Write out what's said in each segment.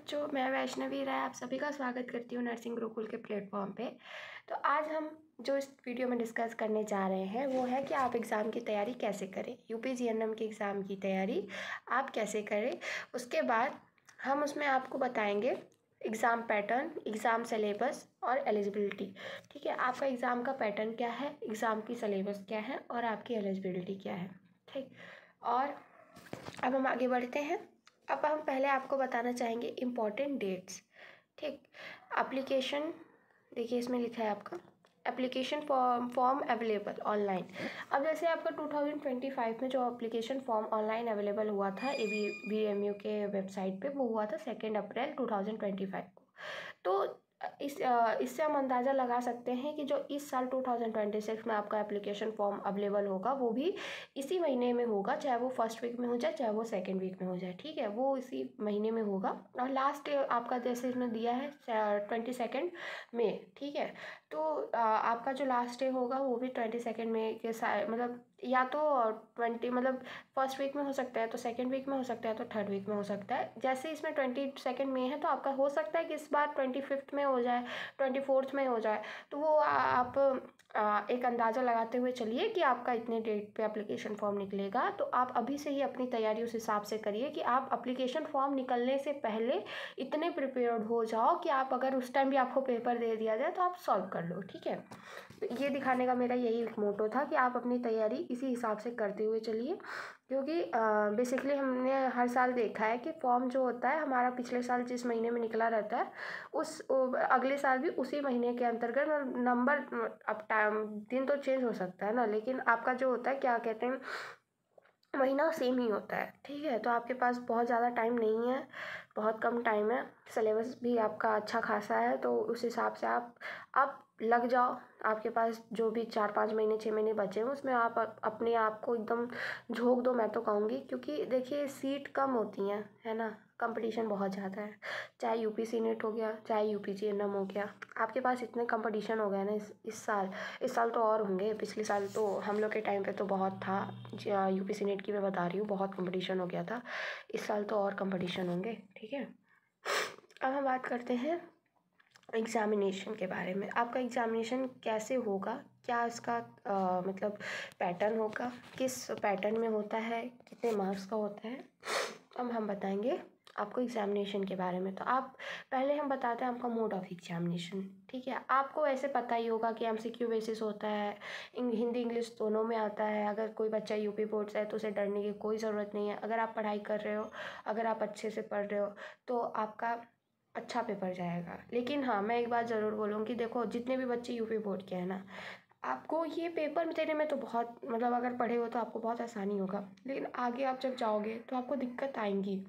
बच्चों, मैं वैष्णवी राय आप सभी का स्वागत करती हूँ नर्सिंग गुरुकुल के प्लेटफॉर्म पे। तो आज हम जो इस वीडियो में डिस्कस करने जा रहे हैं वो है कि आप एग्ज़ाम की तैयारी कैसे करें। यूपीजीएनएम की एग्ज़ाम की तैयारी आप कैसे करें। उसके बाद हम उसमें आपको बताएंगे एग्ज़ाम पैटर्न, एग्ज़ाम सिलेबस और एलिजिबिलिटी। ठीक है, आपका एग्ज़ाम का पैटर्न क्या है, एग्ज़ाम की सिलेबस क्या है और आपकी एलिजिबिलिटी क्या है। ठीक, और अब हम आगे बढ़ते हैं। अब हम पहले आपको बताना चाहेंगे इम्पॉर्टेंट डेट्स। ठीक, एप्लीकेशन देखिए इसमें लिखा है आपका एप्लीकेशन फॉर्म अवेलेबल ऑनलाइन। अब जैसे आपका 2025 में जो एप्लीकेशन फॉर्म ऑनलाइन अवेलेबल हुआ था ABVMU के वेबसाइट पे, वो हुआ था 2 अप्रैल 2025 को। तो इससे हम अंदाज़ा लगा सकते हैं कि जो इस साल 2026 में आपका एप्लीकेशन फॉर्म अवेलेबल होगा वो भी इसी महीने में होगा, चाहे वो फर्स्ट वीक में हो जाए चाहे वो सेकंड वीक में हो जाए। ठीक है, वो इसी महीने में होगा। और लास्ट आपका जैसे इसमें दिया है 22 मई। ठीक है, तो आपका जो लास्ट डे होगा वो भी 22 मई के मतलब या तो 20 मतलब फर्स्ट वीक में हो सकता है, तो सेकंड वीक में हो सकता है, तो थर्ड वीक में हो सकता है। जैसे इसमें 22 मई है तो आपका हो सकता है कि इस बार 25 में हो जाए, 24 में हो जाए। तो वो आप एक अंदाज़ा लगाते हुए चलिए कि आपका इतने डेट पे एप्लीकेशन फॉर्म निकलेगा। तो आप अभी से ही अपनी तैयारी उस हिसाब से करिए कि आप एप्लीकेशन फॉर्म निकलने से पहले इतने प्रिपेयर्ड हो जाओ कि आप अगर उस टाइम भी आपको पेपर दे दिया जाए तो आप सॉल्व कर लो। ठीक है, तो ये दिखाने का मेरा यही मोटो था कि आप अपनी तैयारी इसी हिसाब से करते हुए चलिए। क्योंकि बेसिकली हमने हर साल देखा है कि फॉर्म जो होता है हमारा पिछले साल जिस महीने में निकला रहता है उस अगले साल भी उसी महीने के अंतर्गत नंबर, अब टाइम दिन तो चेंज हो सकता है ना, लेकिन आपका जो होता है क्या कहते हैं महीना सेम ही होता है। ठीक है, तो आपके पास बहुत ज़्यादा टाइम नहीं है, बहुत कम टाइम है, सिलेबस भी आपका अच्छा खासा है, तो उस हिसाब से आप लग जाओ। आपके पास जो भी 4-5 महीने 6 महीने बचे हैं उसमें आप अपने आप को एकदम झोंक दो, मैं तो कहूँगी। क्योंकि देखिए सीट कम होती हैं, है ना, कंपटीशन बहुत ज़्यादा है। चाहे यूपीसी नेट हो गया, चाहे यूपीजीएनएम हो गया, आपके पास इतने कंपटीशन हो गए ना इस साल तो और होंगे। पिछले साल तो हम लोग के टाइम पे तो बहुत था, यूपीसी नेट की मैं बता रही हूँ, बहुत कंपटीशन हो गया था। इस साल तो और कंपटीशन होंगे। ठीक है, अब हम बात करते हैं एग्ज़ामिनेशन के बारे में। आपका एग्ज़ामिनेशन कैसे होगा, क्या इसका मतलब पैटर्न होगा, किस पैटर्न में होता है, कितने मार्क्स का होता है, अब हम बताएंगे आपको एग्ज़ामिनेशन के बारे में। तो आप पहले हम बताते हैं आपका मोड ऑफ एग्ज़ामिनेशन। ठीक है, आपको ऐसे पता ही होगा कि MCQ बेसिस होता है, हिंदी इंग्लिश दोनों में आता है। अगर कोई बच्चा यूपी बोर्ड से है तो उसे डरने की कोई ज़रूरत नहीं है। अगर आप पढ़ाई कर रहे हो, अगर आप अच्छे से पढ़ रहे हो तो आपका अच्छा पेपर जाएगा। लेकिन हाँ, मैं एक बात ज़रूर बोलूँगी, देखो जितने भी बच्चे यूपी बोर्ड के हैं ना, आपको ये पेपर देने में तो बहुत मतलब अगर पढ़े हो तो आपको बहुत आसानी होगा, लेकिन आगे आप जब जाओगे तो आपको दिक्कत आएंगी।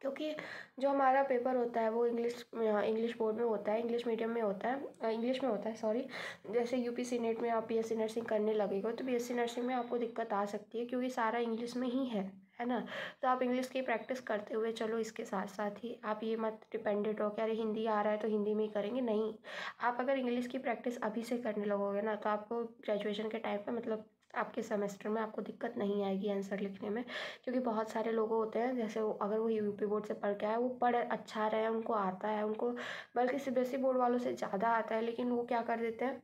क्योंकि जो हमारा पेपर होता है वो इंग्लिश बोर्ड में होता है, इंग्लिश मीडियम में होता है, इंग्लिश में होता है, सॉरी। जैसे यूपीसी नेट में आप BSc नर्सिंग करने लगेगा तो BSc नर्सिंग में आपको दिक्कत आ सकती है, क्योंकि सारा इंग्लिश में ही है ना। तो आप इंग्लिश की प्रैक्टिस करते हुए चलो, इसके साथ साथ ही आप ये मत डिपेंडेंट हो कि अरे हिंदी आ रहा है तो हिंदी में ही करेंगे। नहीं, आप अगर इंग्लिश की प्रैक्टिस अभी से करने लगोगे ना तो आपको ग्रेजुएशन के टाइम पे मतलब आपके सेमेस्टर में आपको दिक्कत नहीं आएगी आंसर लिखने में। क्योंकि बहुत सारे लोग होते हैं, जैसे अगर वो यूपी बोर्ड से पढ़ के आए, वो पढ़ अच्छा रहे हैं, उनको आता है, उनको बल्कि CBSE बोर्ड वालों से ज़्यादा आता है, लेकिन वो क्या कर देते हैं,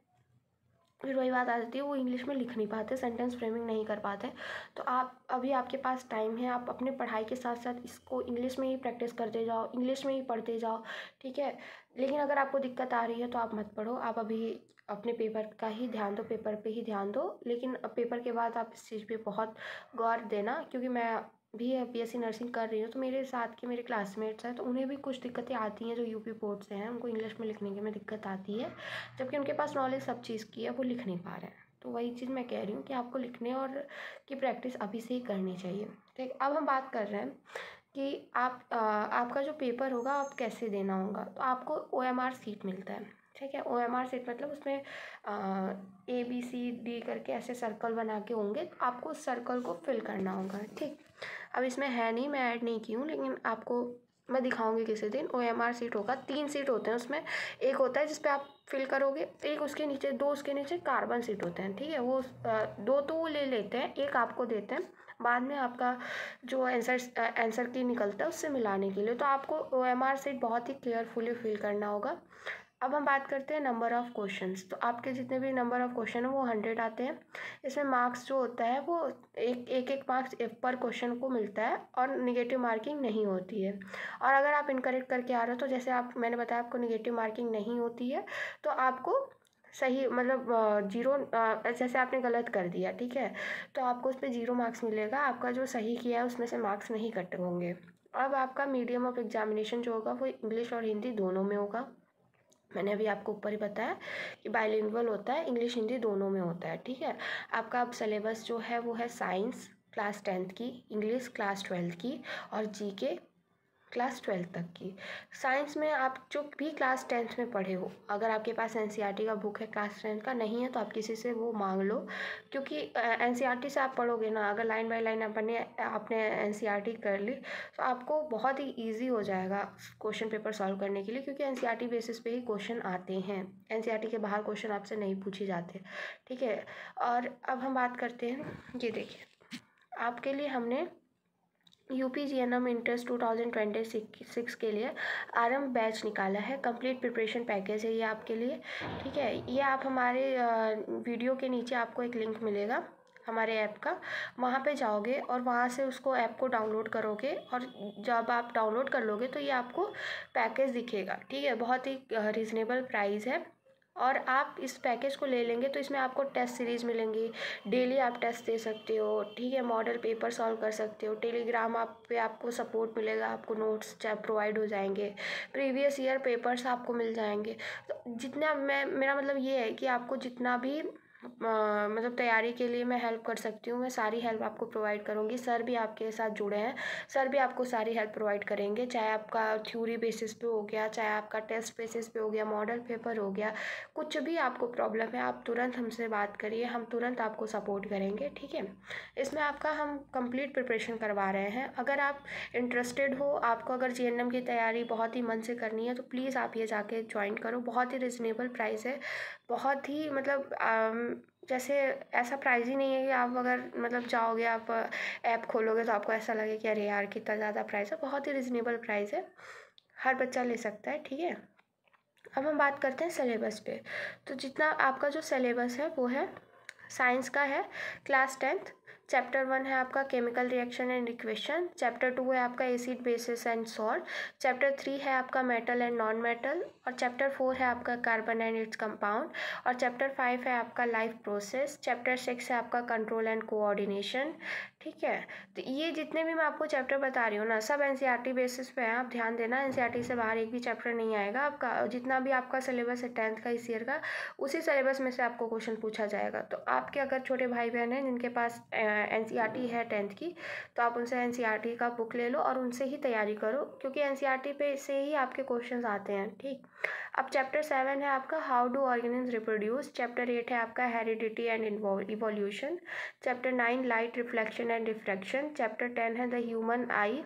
फिर वही बात आ जाती है, वो इंग्लिश में लिख नहीं पाते, सेंटेंस फ्रेमिंग नहीं कर पाते। तो आप अभी आपके पास टाइम है, आप अपने पढ़ाई के साथ साथ इसको इंग्लिश में ही प्रैक्टिस करते जाओ, इंग्लिश में ही पढ़ते जाओ। ठीक है, लेकिन अगर आपको दिक्कत आ रही है तो आप मत पढ़ो, आप अभी अपने पेपर का ही ध्यान दो, पेपर पे ही ध्यान दो। लेकिन पेपर के बाद आप इस चीज़ पे बहुत गौर देना, क्योंकि मैं भी BSc नर्सिंग कर रही हूँ तो मेरे साथ के मेरे क्लासमेट्स हैं, तो उन्हें भी कुछ दिक्कतें आती हैं जो यूपी बोर्ड से हैं, उनको इंग्लिश में लिखने के में दिक्कत आती है, जबकि उनके पास नॉलेज सब चीज़ की है, वो लिख नहीं पा रहे हैं। तो वही चीज़ मैं कह रही हूँ कि आपको लिखने और की प्रैक्टिस अभी से ही करनी चाहिए। ठीक, अब हम बात कर रहे हैं कि आपका जो पेपर होगा आप कैसे देना होगा। तो आपको OMR सीट मिलता है। ठीक है, OMR सीट मतलब उसमें ABCD करके ऐसे सर्कल बना के होंगे, तो आपको उस सर्कल को फिल करना होगा। ठीक, अब इसमें है नहीं, मैं ऐड नहीं की हूँ, लेकिन आपको मैं दिखाऊंगी किसी दिन। OMR सीट होगा, 3 सीट होते हैं उसमें। एक होता है जिसपे आप फिल करोगे, एक उसके नीचे, 2 उसके नीचे कार्बन सीट होते हैं। ठीक है, वो 2 तो वो ले लेते हैं, एक आपको देते हैं, बाद में आपका जो आंसर की निकलता है उससे मिलाने के लिए। तो आपको OMR शीट बहुत ही केयरफुली फिल करना होगा। अब हम बात करते हैं नंबर ऑफ़ क्वेश्चंस। तो आपके जितने भी नंबर ऑफ़ क्वेश्चन हैं वो 100 आते हैं। इसमें मार्क्स जो होता है वो एक मार्क्स पर क्वेश्चन को मिलता है और नेगेटिव मार्किंग नहीं होती है। और अगर आप इनकरेक्ट करके आ रहे हो तो जैसे मैंने बताया आपको नेगेटिव मार्किंग नहीं होती है, तो आपको सही मतलब जीरो, जैसे आपने गलत कर दिया, ठीक है, तो आपको उस पर 0 मार्क्स मिलेगा। आपका जो सही किया है उसमें से मार्क्स नहीं कट होंगे। अब आपका मीडियम ऑफ एग्जामिनेशन जो होगा वो इंग्लिश और हिंदी दोनों में होगा। मैंने अभी आपको ऊपर ही बताया कि बाइलिंगुअल होता है, इंग्लिश हिंदी दोनों में होता है, ठीक है। आपका अब सिलेबस जो है वो है साइंस क्लास 10th की, इंग्लिश क्लास 12th की और GK क्लास 12th तक की। साइंस में आप जो भी क्लास 10th में पढ़े हो, अगर आपके पास NCERT का बुक है क्लास 10th का, नहीं है तो आप किसी से वो मांग लो, क्योंकि NCERT से आप पढ़ोगे ना, अगर लाइन बाय लाइन आपने NCERT कर ली तो आपको बहुत ही ईजी हो जाएगा क्वेश्चन पेपर सॉल्व करने के लिए, क्योंकि NCERT बेसिस पे ही क्वेश्चन आते हैं। NCERT के बाहर क्वेश्चन आपसे नहीं पूछे जाते, ठीक है। और अब हम बात करते हैं, ये देखिए आपके लिए हमने UPGNM इंटरेस्ट 2026 के लिए आरंभ बैच निकाला है। कंप्लीट प्रिपरेशन पैकेज है ये आपके लिए, ठीक है। ये आप हमारे वीडियो के नीचे आपको एक लिंक मिलेगा हमारे ऐप का, वहाँ पे जाओगे और वहाँ से उसको ऐप को डाउनलोड करोगे, और जब आप डाउनलोड कर लोगे तो ये आपको पैकेज दिखेगा, ठीक है। बहुत ही रिजनेबल प्राइस है, और आप इस पैकेज को ले लेंगे तो इसमें आपको टेस्ट सीरीज़ मिलेंगी, डेली आप टेस्ट दे सकते हो, ठीक है, मॉडल पेपर सॉल्व कर सकते हो, टेलीग्राम पे आपको सपोर्ट मिलेगा, आपको नोट्स प्रोवाइड हो जाएंगे, प्रीवियस ईयर पेपर्स आपको मिल जाएंगे। तो जितना मेरा मतलब ये है कि आपको जितना भी मतलब तैयारी के लिए मैं हेल्प कर सकती हूँ, मैं सारी हेल्प आपको प्रोवाइड करूँगी। सर भी आपके साथ जुड़े हैं, सर भी आपको सारी हेल्प प्रोवाइड करेंगे, चाहे आपका थ्योरी बेसिस पे हो गया, चाहे आपका टेस्ट बेसिस पे हो गया, मॉडल पेपर हो गया, कुछ भी आपको प्रॉब्लम है आप तुरंत हमसे बात करिए, हम तुरंत आपको सपोर्ट करेंगे, ठीक है। इसमें आपका हम कंप्लीट प्रिपरेशन करवा रहे हैं। अगर आप इंटरेस्टेड हो, आपको अगर GNM की तैयारी बहुत ही मन से करनी है तो प्लीज़ आप ये जाके ज्वाइन करो। बहुत ही रिजनेबल प्राइस है, बहुत ही मतलब जैसे ऐसा प्राइस ही नहीं है कि आप अगर मतलब जाओगे, आप ऐप खोलोगे तो आपको ऐसा लगे कि अरे यार कितना ज़्यादा प्राइस है। बहुत ही रिजनेबल प्राइस है, हर बच्चा ले सकता है, ठीक है। अब हम बात करते हैं सिलेबस पे। तो जितना आपका जो सिलेबस है वो है, साइंस का है क्लास 10th, चैप्टर 1 है आपका chemical reaction and equation, chapter 2 है आपका acid basis and salt, chapter 3 है आपका मेटल एंड नॉन मेटल, और चैप्टर 4 है आपका कार्बन एंड इट्स कंपाउंड, और चैप्टर 5 है आपका लाइफ प्रोसेस, चैप्टर 6 है आपका कंट्रोल एंड कोऑर्डिनेशन, ठीक है। तो ये जितने भी मैं आपको चैप्टर बता रही हूँ ना, सब NCERT बेसिस पे है, आप ध्यान देना, NCERT से बाहर एक भी चैप्टर नहीं आएगा आपका। जितना भी आपका सिलेबस है 10th का इस ईयर का, उसी सिलेबस में से आपको क्वेश्चन पूछा जाएगा। तो आपके अगर छोटे भाई बहन हैं जिनके पास NCERT है 10th की, तो आप उनसे NCERT का बुक ले लो और उनसे ही तैयारी करो, क्योंकि NCERT पे से ही आपके क्वेश्चन आते हैं, ठीक। अब चैप्टर 7 है आपका how do organism reproduce, chapter 8 है आपका heredity and evolution, chapter 9 light reflection and refraction, chapter 10 है the human I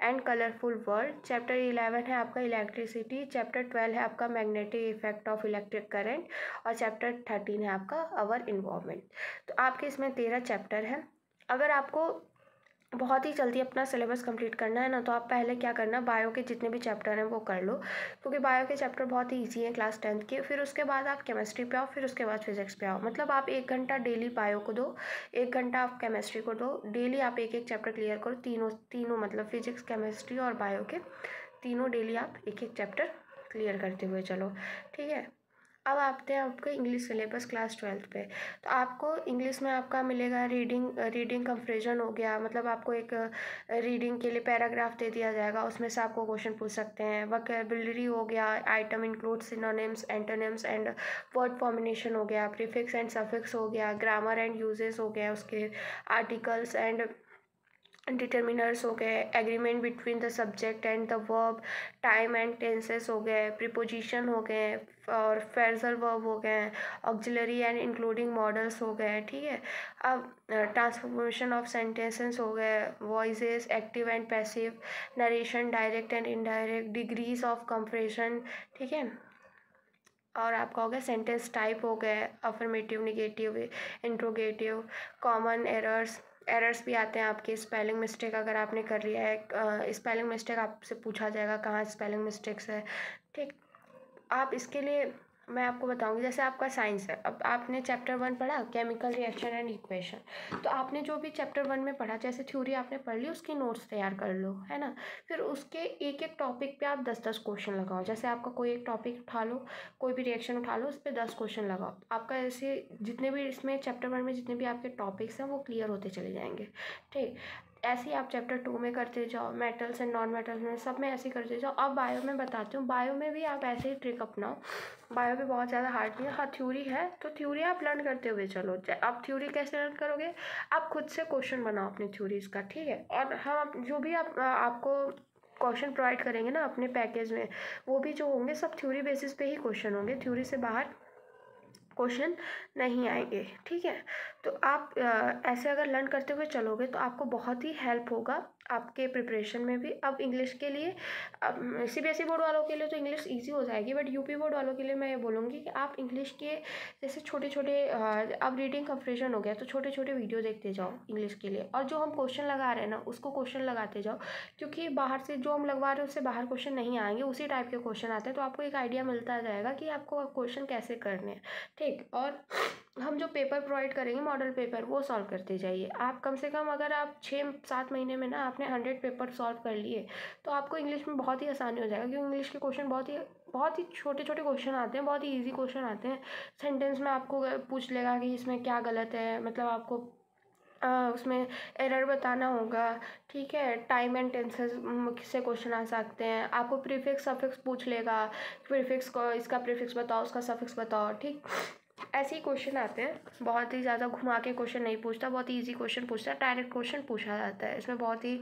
and colourful world, chapter 11 है आपका इलेक्ट्रिसिटी, चैप्टर 12 है आपका magnetic effect of electric current, और चैप्टर 13 है आपका अवर इन्वायरमेंट। तो आपके इसमें 13 चैप्टर हैं। अगर आपको बहुत ही जल्दी अपना सिलेबस कंप्लीट करना है ना, तो आप पहले क्या करना, बायो के जितने भी चैप्टर हैं वो कर लो, क्योंकि बायो के चैप्टर बहुत ही ईजी हैं क्लास 10th के। फिर उसके बाद आप केमिस्ट्री पे आओ, फिर उसके बाद फिजिक्स पे आओ। मतलब आप 1 घंटा डेली बायो को दो, 1 घंटा आप केमिस्ट्री को दो, डेली आप एक एक चैप्टर क्लियर करो, तीनों मतलब फिजिक्स, केमिस्ट्री और बायो के तीनों डेली आप एक एक चैप्टर क्लियर करते हुए चलो, ठीक है। अब आते हैं आपके इंग्लिश सिलेबस क्लास 12th पे। तो आपको इंग्लिश में आपका मिलेगा रीडिंग कंफ्रेजन हो गया, मतलब आपको एक रीडिंग के लिए पैराग्राफ दे दिया जाएगा, उसमें से आपको क्वेश्चन पूछ सकते हैं। वोकैबुलरी हो गया, item include synonyms, antonyms and word formation हो गया, प्रीफिक्स एंड सफिक्स हो गया, ग्रामर एंड यूजेस हो गया, उसके आर्टिकल्स एंड डिटर्मिनर्स हो गए, agreement between the subject and the verb, time and tenses हो गए, प्रीपोजिशन हो गए, और फ्रेजल वर्ब हो गए, ऑक्सिलरी एंड इंक्लूडिंग मॉडल्स हो गए, ठीक है। अब ट्रांसफॉर्मेशन ऑफ सेंटेंसेस हो गए, voices active and passive, narration direct and indirect, degrees of compression, ठीक है। और आपका हो गया सेंटेंस टाइप हो गए, affirmative, negative, interrogative, common errors, errors भी आते हैं आपके, स्पेलिंग मिस्टेक अगर आपने कर लिया है, स्पेलिंग मिस्टेक आपसे पूछा जाएगा कहाँ स्पेलिंग मिस्टेक्स है, ठीक। आप इसके लिए मैं आपको बताऊंगी, जैसे आपका साइंस है, अब आपने चैप्टर 1 पढ़ा केमिकल रिएक्शन एंड इक्वेशन, तो आपने जो भी चैप्टर 1 में पढ़ा, जैसे थ्योरी आपने पढ़ ली, उसकी नोट्स तैयार कर लो, है ना। फिर उसके एक एक टॉपिक पे आप 10-10 क्वेश्चन लगाओ। जैसे आपका कोई एक टॉपिक उठा लो, कोई भी रिएक्शन उठा लो, उस पर 10 क्वेश्चन लगाओ। आपका ऐसे जितने भी इसमें चैप्टर 1 में जितने भी आपके टॉपिक्स हैं वो क्लियर होते चले जाएंगे, ठीक। ऐसे ही आप चैप्टर 2 में करते जाओ, मेटल्स एंड नॉन मेटल्स में, सब में ऐसे ही करते जाओ। अब बायो में बताती हूँ, बायो में भी आप ऐसे ही ट्रिक अपनाओ। बायो भी बहुत ज़्यादा हार्ड नहीं है, हाँ थ्योरी है तो थ्योरी आप लर्न करते हुए चलो। आप थ्योरी कैसे लर्न करोगे, आप खुद से क्वेश्चन बनाओ अपनी थ्योरीज का, ठीक है। और हम जो भी आपको क्वेश्चन प्रोवाइड करेंगे ना अपने पैकेज में, वो भी जो होंगे सब थ्योरी बेसिस पे ही क्वेश्चन होंगे, थ्योरी से बाहर क्वेश्चन नहीं आएंगे, ठीक है। तो आप ऐसे अगर लर्न करते हुए चलोगे तो आपको बहुत ही हेल्प होगा आपके प्रिपरेशन में भी। अब इंग्लिश के लिए, अब सीबीएसई बोर्ड वालों के लिए तो इंग्लिश इजी हो जाएगी, बट यूपी बोर्ड वालों के लिए मैं ये बोलूँगी कि आप इंग्लिश के जैसे छोटे छोटे, अब रीडिंग कंप्रेशन हो गया तो छोटे छोटे वीडियो देखते जाओ इंग्लिश के लिए, और जो हम क्वेश्चन लगा रहे हैं ना उसको क्वेश्चन लगाते जाओ, क्योंकि बाहर से जो हम लगवा रहे हैं उससे बाहर क्वेश्चन नहीं आएंगे, उसी टाइप के क्वेश्चन आते हैं, तो आपको एक आइडिया मिलता जाएगा कि आपको क्वेश्चन कैसे करने हैं, ठीक। और हम जो पेपर प्रोवाइड करेंगे मॉडल पेपर, वो सॉल्व करते जाइए। आप कम से कम अगर आप 6-7 महीने में ना आपने 100 पेपर सॉल्व कर लिए तो आपको इंग्लिश में बहुत ही आसानी हो जाएगा, क्योंकि इंग्लिश के क्वेश्चन बहुत ही छोटे छोटे क्वेश्चन आते हैं, बहुत ही ईजी क्वेश्चन आते हैं। सेंटेंस में आपको पूछ लेगा कि इसमें क्या गलत है, मतलब आपको उसमें एरर बताना होगा, ठीक है। टाइम एंड टेंसेस से क्वेश्चन आ सकते हैं, आपको प्रीफिक्स सफिक्स पूछ लेगा, प्रीफिक्स को इसका प्रीफिक्स बताओ, उसका सफिक्स बताओ, ठीक। ऐसे ही क्वेश्चन आते हैं, बहुत ही ज़्यादा घुमा के क्वेश्चन नहीं पूछता, बहुत ही ईजी क्वेश्चन पूछता है, डायरेक्ट क्वेश्चन पूछा जाता है। इसमें बहुत ही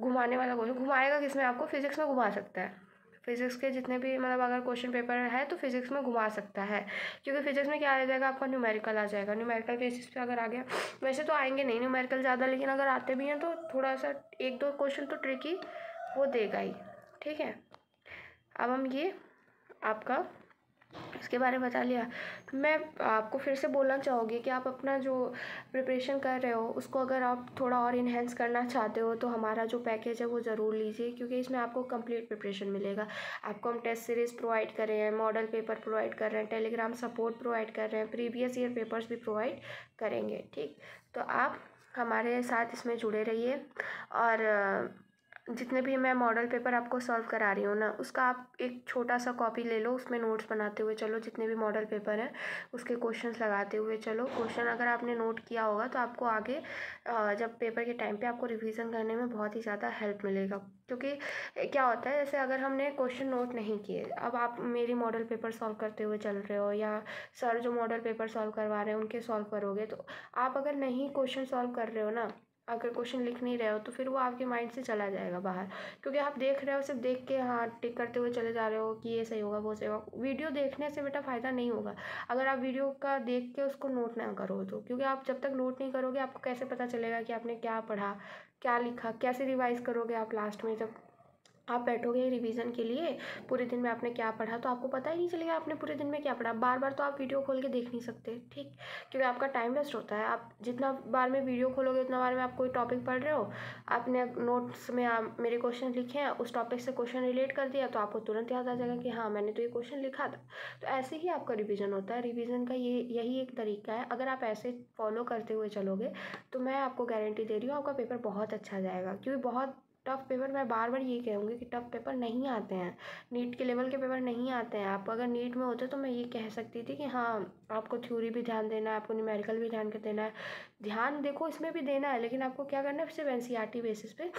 घुमाने वाला क्वेश्चन घुमाएगा किसमें, आपको फिजिक्स में घुमा सकता है। फिजिक्स के जितने भी मतलब अगर क्वेश्चन पेपर है तो फिजिक्स में घुमा सकता है, क्योंकि फिजिक्स में क्या आ जाएगा, आपका न्यूमेरिकल आ जाएगा। न्यूमेरिकल बेसिस पे अगर आ गया, वैसे तो आएंगे नहीं न्यूमेरिकल ज़्यादा, लेकिन अगर आते भी हैं तो थोड़ा सा 1-2 क्वेश्चन तो ट्रिकी वो देगा ही, ठीक है। अब हम ये आपका इसके बारे में बता लिया, तो मैं आपको फिर से बोलना चाहूँगी कि आप अपना जो प्रिपरेशन कर रहे हो उसको अगर आप थोड़ा और इन्हेंस करना चाहते हो तो हमारा जो पैकेज है वो ज़रूर लीजिए, क्योंकि इसमें आपको कंप्लीट प्रिपरेशन मिलेगा। आपको हम टेस्ट सीरीज़ प्रोवाइड कर रहे हैं, मॉडल पेपर प्रोवाइड कर रहे हैं, टेलीग्राम सपोर्ट प्रोवाइड कर रहे हैं, प्रीवियस ईयर पेपर्स भी प्रोवाइड करेंगे, ठीक। तो आप हमारे साथ इसमें जुड़े रहिए, और जितने भी मैं मॉडल पेपर आपको सॉल्व करा रही हूँ ना, उसका आप एक छोटा सा कॉपी ले लो, उसमें नोट्स बनाते हुए चलो, जितने भी मॉडल पेपर हैं उसके क्वेश्चंस लगाते हुए चलो। क्वेश्चन अगर आपने नोट किया होगा तो आपको आगे जब पेपर के टाइम पे आपको रिवीजन करने में बहुत ही ज़्यादा हेल्प मिलेगा, क्योंकि क्या होता है, जैसे अगर हमने क्वेश्चन नोट नहीं किए, अब आप मेरी मॉडल पेपर सॉल्व करते हुए चल रहे हो, या सर जो मॉडल पेपर सॉल्व करवा रहे हैं उनके सॉल्व करोगे, तो आप अगर नहीं क्वेश्चन सॉल्व कर रहे हो ना, अगर क्वेश्चन लिख नहीं रहे हो, तो फिर वो आपके माइंड से चला जाएगा बाहर, क्योंकि आप देख रहे हो, सिर्फ देख के हाँ टिक करते हुए चले जा रहे हो कि ये सही होगा वो सही होगा। वीडियो देखने से बेटा फ़ायदा नहीं होगा अगर आप वीडियो का देख के उसको नोट ना करो तो, क्योंकि आप जब तक नोट नहीं करोगे आपको कैसे पता चलेगा कि आपने क्या पढ़ा, क्या लिखा, कैसे रिवाइज करोगे आप लास्ट में जब आप बैठोगे रिवीजन के लिए। पूरे दिन में आपने क्या पढ़ा तो आपको पता ही नहीं चलेगा आपने पूरे दिन में क्या पढ़ा। बार बार तो आप वीडियो खोल के देख नहीं सकते, ठीक, क्योंकि आपका टाइम वेस्ट होता है। आप जितना बार में वीडियो खोलोगे उतना बार में आप कोई टॉपिक पढ़ रहे हो, आपने नोट्स में आप मेरे क्वेश्चन लिखे हैं, उस टॉपिक से क्वेश्चन रिलेट कर दिया तो आपको तुरंत याद आ जाएगा कि हाँ मैंने तो ये क्वेश्चन लिखा था। तो ऐसे ही आपका रिविज़न होता है। रिविज़न का यही एक तरीका है, अगर आप ऐसे फॉलो करते हुए चलोगे तो मैं आपको गारंटी दे रही हूँ आपका पेपर बहुत अच्छा जाएगा, क्योंकि बहुत टफ़ पेपर, मैं बार बार ये कहूँगी कि टफ़ पेपर नहीं आते हैं, नीट के लेवल के पेपर नहीं आते हैं। आप अगर नीट में होते तो मैं ये कह सकती थी कि हाँ आपको थ्योरी भी ध्यान देना है, आपको न्यूमेरिकल भी ध्यान देना है, ध्यान देखो इसमें भी देना है, लेकिन आपको क्या करना है, सिर्फ एनसीईआरटी बेसिस पे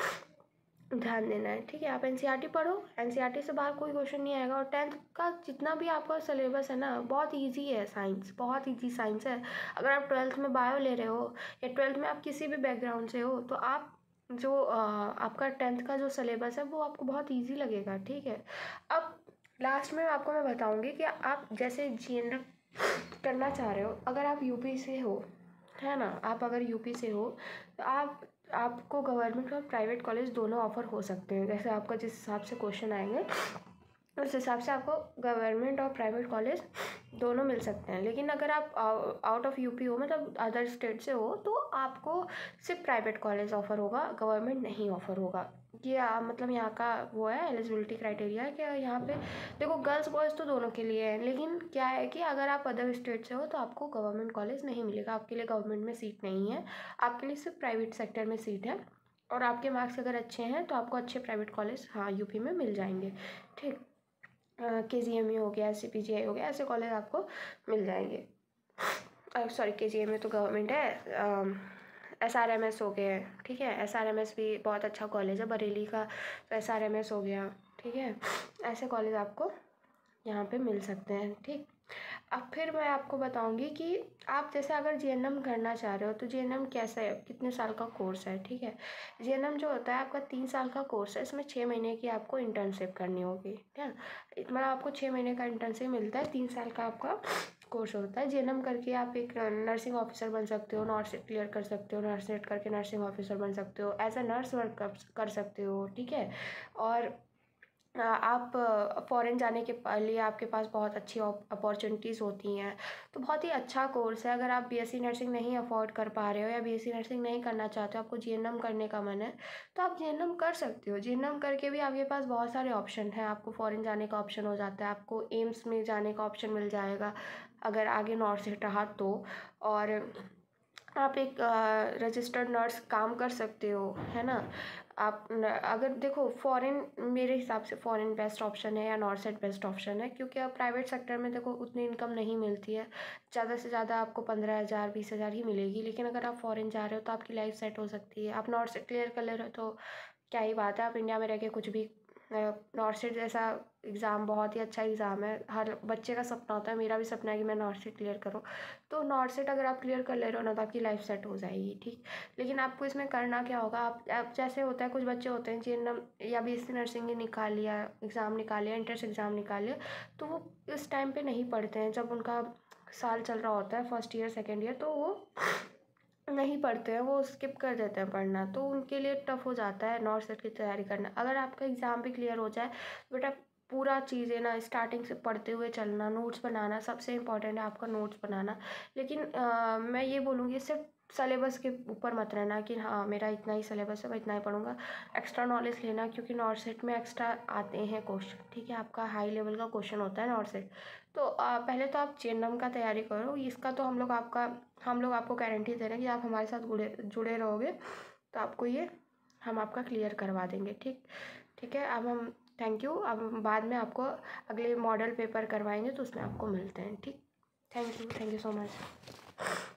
ध्यान देना है, ठीक है। आप एनसीईआरटी पढ़ो, एनसीईआरटी से बाहर कोई क्वेश्चन नहीं आएगा। और 10th का जितना भी आपका सिलेबस है ना बहुत ईजी है, साइंस बहुत ईजी साइंस है। अगर आप 12th में बायो ले रहे हो या 12th में आप किसी भी बैकग्राउंड से हो तो आप जो आपका 10th का जो सिलेबस है वो आपको बहुत ईजी लगेगा, ठीक है। अब लास्ट में आपको मैं बताऊँगी कि आप जैसे जीएनएम करना चाह रहे हो, अगर आप यूपी से हो, है ना, आप अगर यूपी से हो तो आपको गवर्नमेंट और प्राइवेट कॉलेज दोनों ऑफ़र हो सकते हैं, जैसे आपका जिस हिसाब से क्वेश्चन आएंगे उस हिसाब से आपको गवर्नमेंट और प्राइवेट कॉलेज दोनों मिल सकते हैं। लेकिन अगर आप आउट ऑफ यूपी हो, मतलब अदर स्टेट से हो, तो आपको सिर्फ प्राइवेट कॉलेज ऑफ़र होगा, गवर्नमेंट नहीं ऑफ़र होगा। ये मतलब यहाँ का वो है एलिजिबिलिटी क्राइटेरिया है कि यहाँ पे देखो गर्ल्स बॉयज़ तो दोनों के लिए है, लेकिन क्या है कि अगर आप अदर स्टेट से हो तो आपको गवर्नमेंट कॉलेज नहीं मिलेगा, आपके लिए गवर्नमेंट में सीट नहीं है, आपके लिए सिर्फ प्राइवेट सेक्टर में सीट है। और आपके मार्क्स अगर अच्छे हैं तो आपको अच्छे प्राइवेट कॉलेज हाँ यूपी में मिल जाएंगे। ठीक, KGMU हो गया, CPGI हो गया, ऐसे कॉलेज आपको मिल जाएंगे। सॉरी, KGMU तो गवर्नमेंट है। SRMS हो गया, ठीक है, SRMS भी बहुत अच्छा कॉलेज है, बरेली का तो SRMS हो गया, ठीक है। ऐसे कॉलेज आपको यहाँ पे मिल सकते हैं। ठीक, अब फिर मैं आपको बताऊंगी कि आप जैसे अगर GNM करना चाह रहे हो तो GNM कैसा है, कितने साल का कोर्स है। ठीक है, GNM जो होता है आपका 3 साल का कोर्स है, इसमें 6 महीने की आपको इंटर्नशिप करनी होगी। ठीक है, मतलब आपको 6 महीने का इंटर्नशिप मिलता है, 3 साल का आपका कोर्स होता है। GNM करके आप एक नर्सिंग ऑफिसर बन सकते हो, नॉर्सेट क्लियर कर सकते हो, नॉर्सेट करके नर्सिंग ऑफिसर बन सकते हो, एज अ नर्स वर्क कर सकते हो। ठीक है, और आप फ़ॉरेन जाने के लिए आपके पास बहुत अच्छी अपॉर्चुनिटीज़ होती हैं। तो बहुत ही अच्छा कोर्स है। अगर आप BSc नर्सिंग नहीं अफोर्ड कर पा रहे हो या BSc नर्सिंग नहीं करना चाहते हो, आपको GNM करने का मन है, तो आप GNM कर सकते हो। GNM करके भी आपके पास बहुत सारे ऑप्शन हैं, आपको फ़ॉरेन जाने का ऑप्शन हो जाता है, आपको एम्स में जाने का ऑप्शन मिल जाएगा अगर आगे नॉर्थ से रहा तो। और आप एक रजिस्टर्ड नर्स काम कर सकते हो, है ना। आप अगर देखो फ़ॉरेन, मेरे हिसाब से फ़ॉरेन बेस्ट ऑप्शन है या नॉर्सेट बेस्ट ऑप्शन है, क्योंकि अब प्राइवेट सेक्टर में देखो उतनी इनकम नहीं मिलती है, ज़्यादा से ज़्यादा आपको 15,000 20,000 ही मिलेगी। लेकिन अगर आप फ़ॉरेन जा रहे हो तो आपकी लाइफ सेट हो सकती है। आप नॉर्सेट क्लियर कर ले रहे हो तो क्या ही बात है, आप इंडिया में रह के कुछ भी। नॉर्सेट जैसा एग्ज़ाम बहुत ही अच्छा एग्ज़ाम है, हर बच्चे का सपना होता है, मेरा भी सपना है कि मैं नॉर्सेट क्लियर करूँ। तो नॉर्सेट अगर आप क्लियर कर ले रहे हो ना तो आपकी लाइफ सेट हो जाएगी। ठीक, लेकिन आपको इसमें करना क्या होगा, आप जैसे होता है कुछ बच्चे होते हैं GNM या BSc नर्सिंग ही निकाल लिया, एग्ज़ाम निकाल लिया, एंट्रेंस एग्ज़ाम निकाल लिया, तो वो इस टाइम पे नहीं पढ़ते हैं जब उनका साल चल रहा होता है, फर्स्ट ईयर सेकेंड ईयर, तो वो नहीं पढ़ते हैं, वो स्किप कर देते हैं पढ़ना, तो उनके लिए टफ हो जाता है नॉर्सेट की तैयारी करना। अगर आपका एग्ज़ाम भी क्लियर हो जाए बेटा, पूरा चीज़ें ना स्टार्टिंग से पढ़ते हुए चलना, नोट्स बनाना, सबसे इम्पॉर्टेंट है आपका नोट्स बनाना। लेकिन मैं ये बोलूँगी सिर्फ सिलेबस के ऊपर मत रहना कि हाँ मेरा इतना ही सिलेबस है मैं इतना ही पढ़ूंगा। एक्स्ट्रा नॉलेज लेना, क्योंकि नॉर्सेट में एक्स्ट्रा आते हैं क्वेश्चन। ठीक है, आपका हाई लेवल का क्वेश्चन होता है नॉर्सेट। तो पहले तो आप GNM का तैयारी करो, इसका तो हम लोग आपको गारंटी दे रहे हैं कि आप हमारे साथ जुड़े रहोगे तो आपको ये हम आपका क्लियर करवा देंगे। ठीक, ठीक है, अब हम थैंक यू, अब हम बाद में आपको अगले मॉडल पेपर करवाएंगे तो उसमें आपको मिलते हैं। ठीक, थैंक यू सो मच।